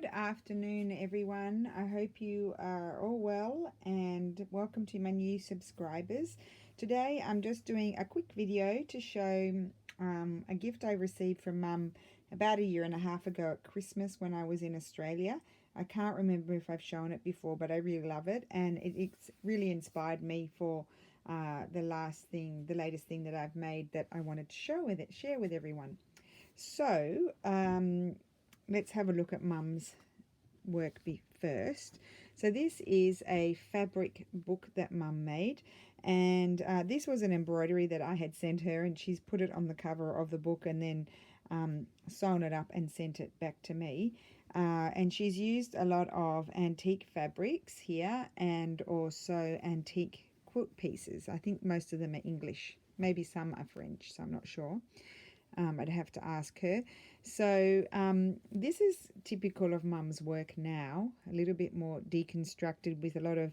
Good afternoon, everyone. I hope you are all well and welcome to my new subscribers. Today I'm just doing a quick video to show a gift I received from Mum about a year and a half ago at Christmas when I was in Australia. I can't remember if I've shown it before, but I really love it, and it's really inspired me for the latest thing that I've made that I wanted to share with everyone. So, let's have a look at Mum's work first. So this is a fabric book that Mum made, and this was an embroidery that I had sent her, and she's put it on the cover of the book and then sewn it up and sent it back to me. And she's used a lot of antique fabrics here and also antique quilt pieces. I think most of them are English, maybe some are French, so I'm not sure. I'd have to ask her. So this is typical of Mum's work now, a little bit more deconstructed with a lot of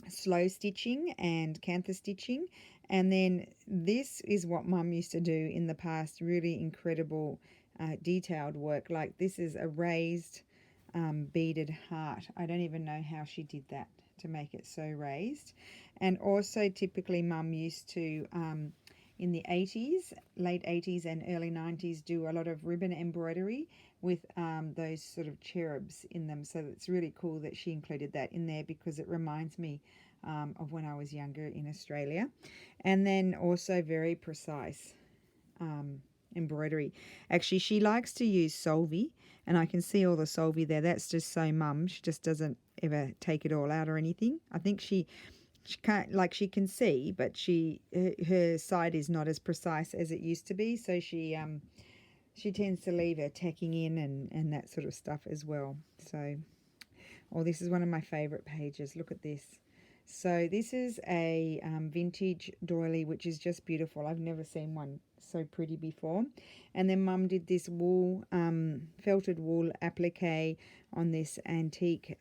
slow stitching and canthus stitching. And then this is what Mum used to do in the past, really incredible detailed work. Like this is a raised beaded heart. I don't even know how she did that to make it so raised. And also typically Mum used to in the 80s, late 80s and early 90s, do a lot of ribbon embroidery with those sort of cherubs in them. So it's really cool that she included that in there because it reminds me of when I was younger in Australia. And then also very precise embroidery. Actually, she likes to use solvi, and I can see all the solvi there. That's just so Mum. She just doesn't ever take it all out or anything. I think she can't, like, she can see, but her sight is not as precise as it used to be, so she tends to leave her tacking in and that sort of stuff as well. So, oh, this is one of my favorite pages. Look at this. So this is a vintage doily, which is just beautiful. I've never seen one so pretty before. And then Mum did this wool, felted wool applique on this antique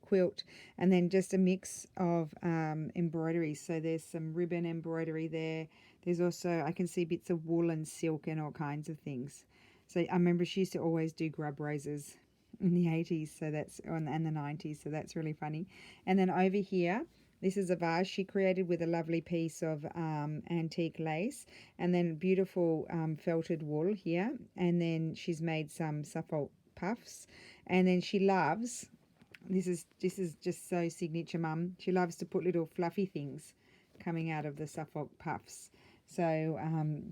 quilt, and then just a mix of embroidery. So there's some ribbon embroidery there. There's also, I can see bits of wool and silk and all kinds of things. So I remember she used to always do grub roses in the 80s, so that's and the 90s, so that's really funny. And then over here, this is a vase she created with a lovely piece of antique lace, and then beautiful felted wool here. And then she's made some Suffolk puffs, and then she loves, this is just so signature Mum, she loves to put little fluffy things coming out of the Suffolk puffs. So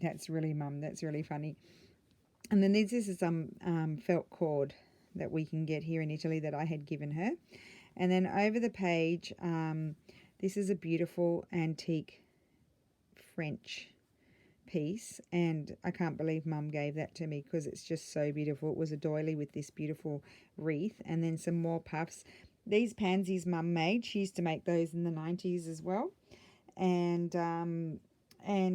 that's really Mum, that's really funny. And then this is some felt cord that we can get here in Italy that I had given her. And then over the page, this is a beautiful antique French piece, and I can't believe Mum gave that to me because it's just so beautiful. It was a doily with this beautiful wreath, and then some more puffs. These pansies Mum made, she used to make those in the 90s as well, and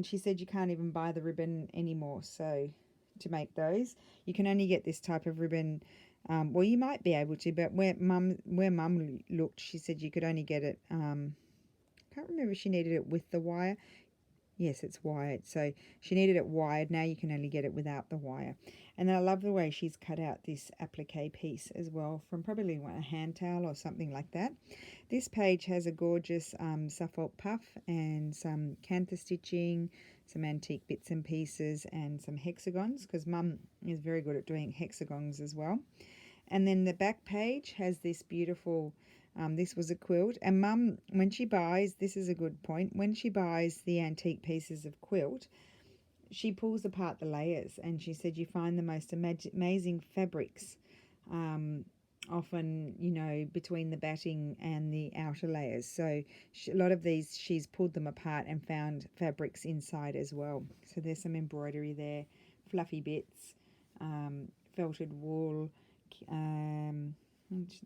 she said you can't even buy the ribbon anymore, so to make those you can only get this type of ribbon. Well, you might be able to, but where Mum looked, she said you could only get it, can't remember if she needed it with the wire. Yes, it's wired. So she needed it wired. Now you can only get it without the wire. And I love the way she's cut out this applique piece as well from probably a hand towel or something like that. This page has a gorgeous Suffolk puff and some canthus stitching, some antique bits and pieces, and some hexagons, because Mum is very good at doing hexagons as well. And then the back page has this beautiful, this was a quilt. And Mum, when she buys, this is a good point, when she buys the antique pieces of quilt, she pulls apart the layers, and she said you find the most amazing fabrics, often, you know, between the batting and the outer layers. So a lot of these, she's pulled them apart and found fabrics inside as well. So there's some embroidery there, fluffy bits, felted wool,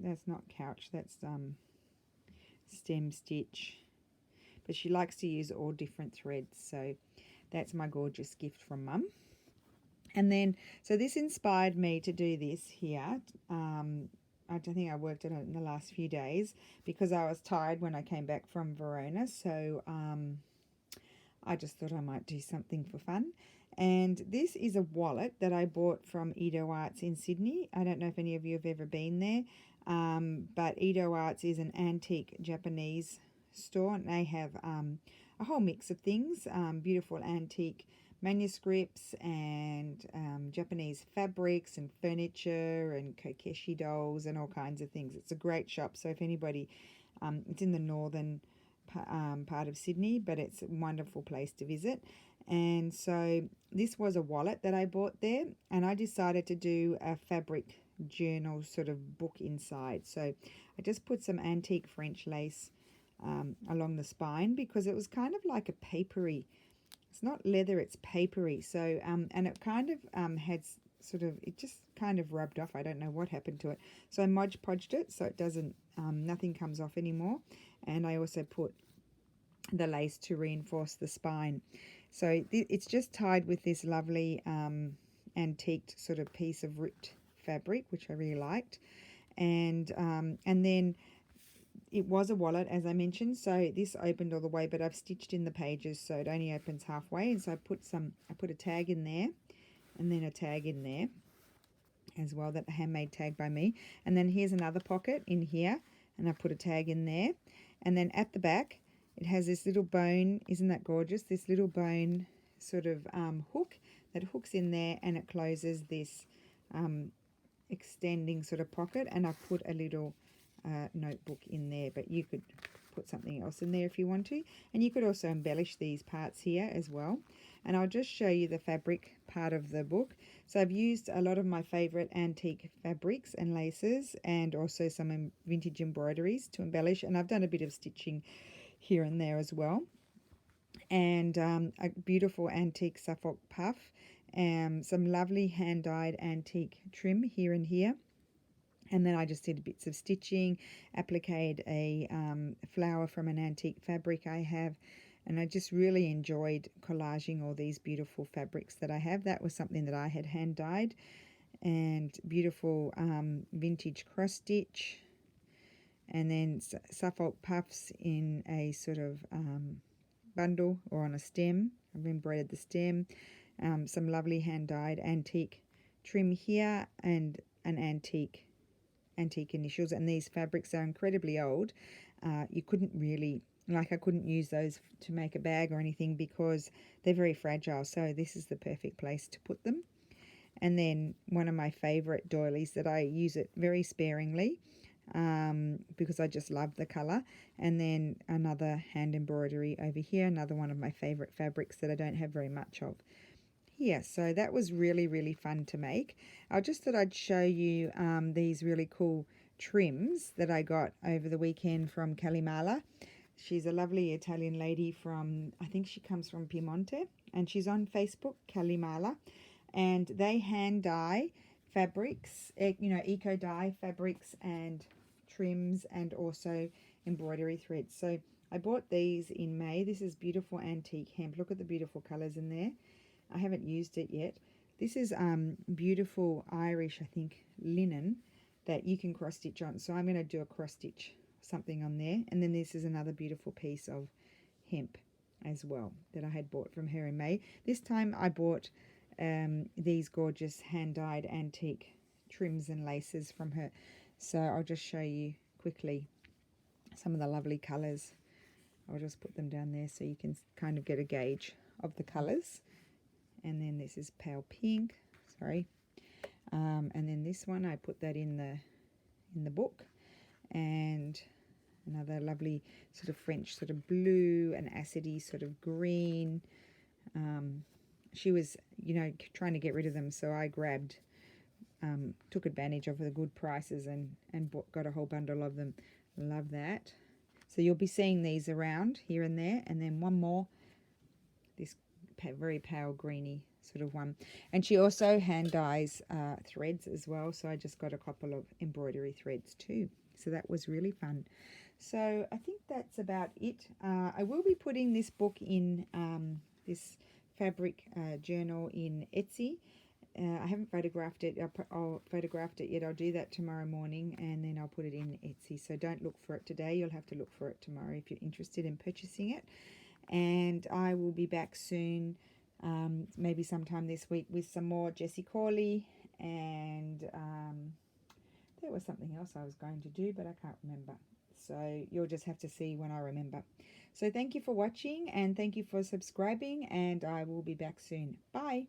that's not couch, that's stem stitch, but she likes to use all different threads. So that's my gorgeous gift from Mum. And then, so this inspired me to do this here. I don't think I worked on it in the last few days because I was tired when I came back from Verona. So I just thought I might do something for fun. And this is a wallet that I bought from Edo Arts in Sydney. I don't know if any of you have ever been there, but Edo Arts is an antique Japanese store, and they have a whole mix of things, beautiful antique manuscripts and Japanese fabrics and furniture and kokeshi dolls and all kinds of things. It's a great shop. So if anybody, it's in the northern part of Sydney, but it's a wonderful place to visit. And so this was a wallet that I bought there, and I decided to do a fabric journal sort of book inside. So I just put some antique French lace along the spine because it was kind of like a papery. It's not leather, it's papery. So and it kind of had sort of, it just kind of rubbed off. I don't know what happened to it. So I Mod Podged it so it doesn't, nothing comes off anymore. And I also put the lace to reinforce the spine. So it's just tied with this lovely antiqued sort of piece of ripped fabric, which I really liked. And then it was a wallet, as I mentioned, so this opened all the way, but I've stitched in the pages so it only opens halfway. And so I put a tag in there and then a tag in there as well, that a handmade tag by me. And then here's another pocket in here, and I put a tag in there. And then at the back it has this little bone, isn't that gorgeous? This little bone sort of hook that hooks in there, and it closes this extending sort of pocket. And I put a little notebook in there, but you could put something else in there if you want to. And you could also embellish these parts here as well. And I'll just show you the fabric part of the book. So I've used a lot of my favorite antique fabrics and laces, and also some vintage embroideries to embellish. And I've done a bit of stitching here and there as well. And a beautiful antique Suffolk puff, some lovely hand-dyed antique trim here and here. And then I just did bits of stitching, appliqued a flower from an antique fabric I have. And I just really enjoyed collaging all these beautiful fabrics that I have. That was something that I had hand dyed. And beautiful vintage cross stitch. And then Suffolk puffs in a sort of bundle or on a stem. I've embroidered the stem. Some lovely hand dyed antique trim here, and an antique initials. And these fabrics are incredibly old. You couldn't really, I couldn't use those to make a bag or anything because they're very fragile. So this is the perfect place to put them. And then one of my favorite doilies that I use it very sparingly because I just love the color. And then another hand embroidery over here, another one of my favorite fabrics that I don't have very much of here. So that was really, really fun to make. I just thought I'd show you these really cool trims that I got over the weekend from Calimala. She's a lovely Italian lady from, I think she comes from Piemonte, and she's on Facebook, Calimala. And they hand dye fabrics, eco dye fabrics and trims, and also embroidery threads. So I bought these in May. This is beautiful antique hemp. Look at the beautiful colors in there. I haven't used it yet. This is beautiful Irish, I think, linen that you can cross stitch on. So I'm going to do a cross stitch something on there. And then this is another beautiful piece of hemp as well that I had bought from her in May. This time I bought these gorgeous hand-dyed antique trims and laces from her. So I'll just show you quickly some of the lovely colors. I'll just put them down there so you can kind of get a gauge of the colors. And then this is pale pink, sorry. And then this one, I put that in the book. And another lovely sort of French sort of blue and acidy sort of green. She was, trying to get rid of them, so I grabbed, took advantage of the good prices and got a whole bundle of them. Love that. So you'll be seeing these around here and there. And then one more, this very pale greeny sort of one. And she also hand dyes threads as well, so I just got a couple of embroidery threads too. So that was really fun. So I think that's about it. I will be putting this book in this fabric journal in Etsy. I haven't photographed it. I'll photographed it yet. I'll do that tomorrow morning, and then I'll put it in Etsy. So don't look for it today. You'll have to look for it tomorrow if you're interested in purchasing it. And I will be back soon maybe sometime this week with some more Jessie Corley, and there was something else I was going to do, but I can't remember. So you'll just have to see when I remember. So thank you for watching, and thank you for subscribing, and I will be back soon. Bye.